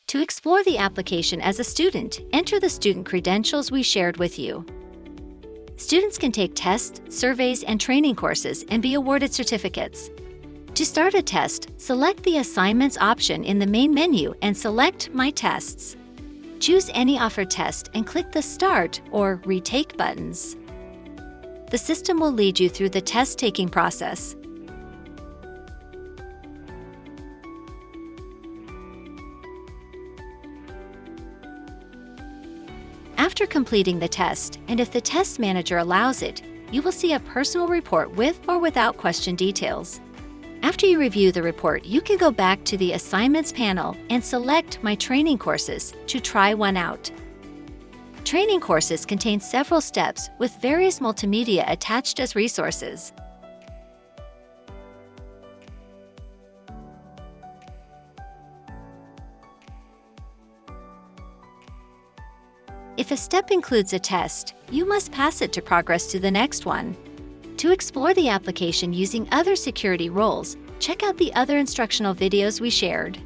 To explore the application as a student, enter the student credentials we shared with you. Students can take tests, surveys, and training courses and be awarded certificates. To start a test, select the Assignments option in the main menu and select My Tests. Choose any offered test and click the Start or Retake buttons. The system will lead you through the test-taking process. After completing the test, and if the test manager allows it, you will see a personal report with or without question details. After you review the report, you can go back to the Assignments panel and select My Training Courses to try one out. Training courses contain several steps with various multimedia attached as resources. If a step includes a test, you must pass it to progress to the next one. To explore the application using other security roles, check out the other instructional videos we shared.